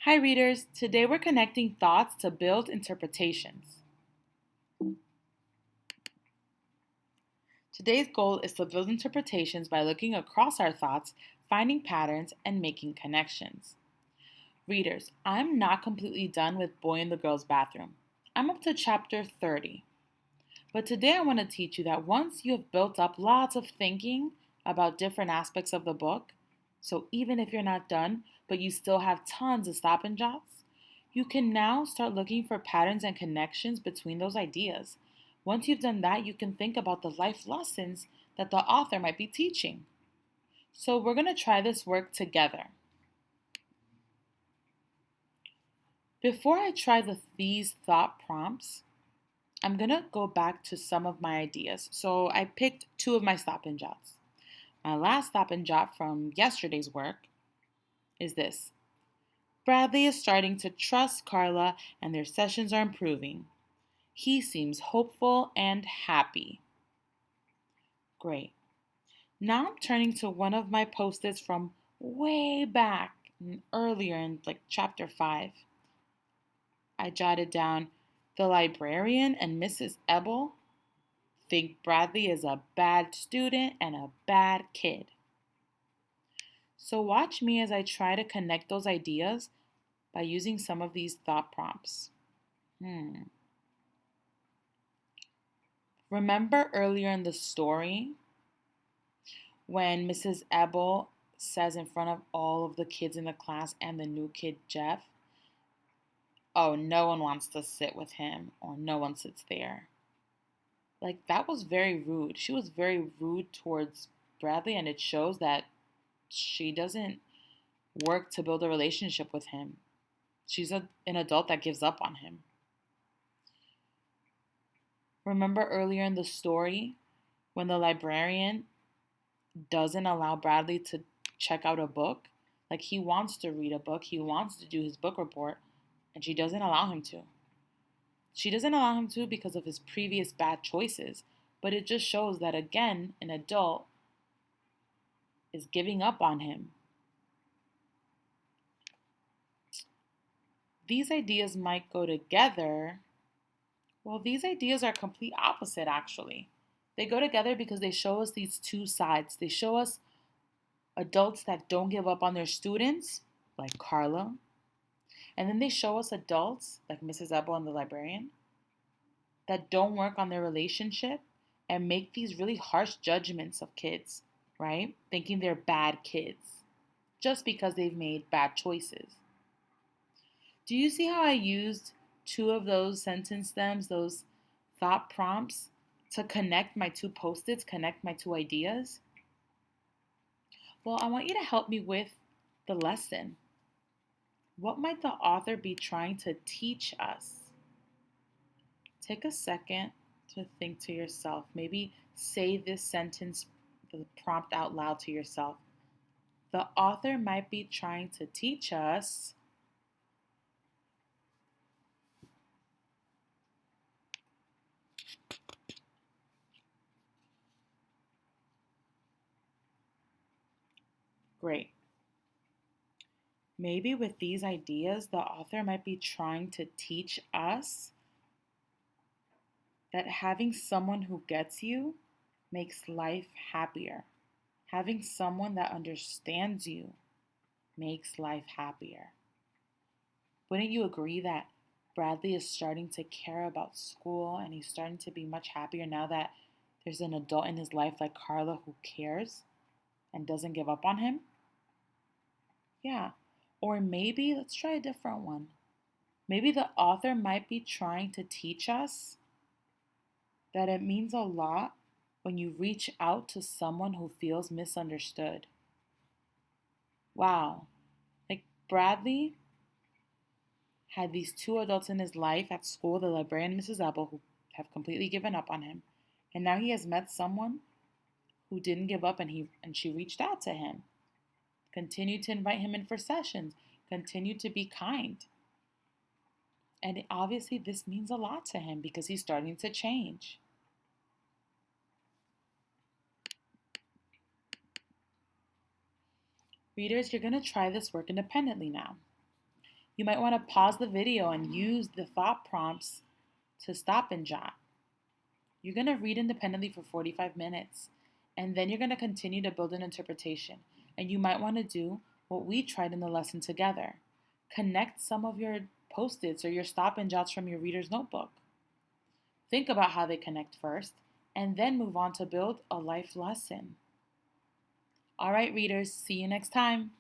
Hi, readers. Today we're connecting thoughts to build interpretations. Today's goal is to build interpretations by looking across our thoughts, finding patterns, and making connections. Readers, I'm not completely done with Boy in the Girl's Bathroom. I'm up to chapter 30. But today I want to teach you that once you have built up lots of thinking about different aspects of the book, so even if you're not done, but you still have tons of stop and jots, you can now start looking for patterns and connections between those ideas. Once you've done that, you can think about the life lessons that the author might be teaching. So we're going to try this work together. Before I try these thought prompts, I'm going to go back to some of my ideas. So I picked two of my stop and jots. My last stop and jot from yesterday's work is this. Bradley is starting to trust Carla and their sessions are improving. He seems hopeful and happy. Great. Now I'm turning to one of my post-its from way back earlier in chapter 5. I jotted down the librarian and Mrs. Ebel think Bradley is a bad student and a bad kid. So watch me as I try to connect those ideas by using some of these thought prompts. Remember earlier in the story when Mrs. Ebel says in front of all of the kids in the class and the new kid, Jeff, oh, no one wants to sit with him or no one sits there. That was very rude. She was very rude towards Bradley, and it shows that she doesn't work to build a relationship with him. She's an adult that gives up on him. Remember earlier in the story when the librarian doesn't allow Bradley to check out a book? He wants to read a book, he wants to do his book report, and she doesn't allow him to. She doesn't allow him to because of his previous bad choices, but it just shows that, again, an adult is giving up on him. These ideas might go together. Well, these ideas are complete opposite, actually. They go together because they show us these two sides. They show us adults that don't give up on their students, like Carla. And then they show us adults, like Mrs. Ebel and the librarian, that don't work on their relationship and make these really harsh judgments of kids, right? Thinking they're bad kids just because they've made bad choices. Do you see how I used two of those sentence stems, those thought prompts, to connect my two post-its, connect my two ideas? Well, I want you to help me with the lesson. What might the author be trying to teach us? Take a second to think to yourself. Maybe say this sentence, the prompt out loud to yourself. The author might be trying to teach us great. Maybe with these ideas, the author might be trying to teach us that having someone who gets you makes life happier. Having someone that understands you makes life happier. Wouldn't you agree that Bradley is starting to care about school and he's starting to be much happier now that there's an adult in his life like Carla who cares and doesn't give up on him? Yeah. Or maybe, let's try a different one. Maybe the author might be trying to teach us that it means a lot when you reach out to someone who feels misunderstood. Wow. Bradley had these two adults in his life at school, the librarian and Mrs. Apple, who have completely given up on him. And now he has met someone who didn't give up, and she reached out to him. Continued to invite him in for sessions. Continued to be kind. And obviously this means a lot to him because he's starting to change. Readers, you're going to try this work independently now. You might want to pause the video and use the thought prompts to stop and jot. You're going to read independently for 45 minutes, and then you're going to continue to build an interpretation. And you might want to do what we tried in the lesson together. Connect some of your post-its or your stop and jots from your reader's notebook. Think about how they connect first, and then move on to build a life lesson. All right, readers, see you next time.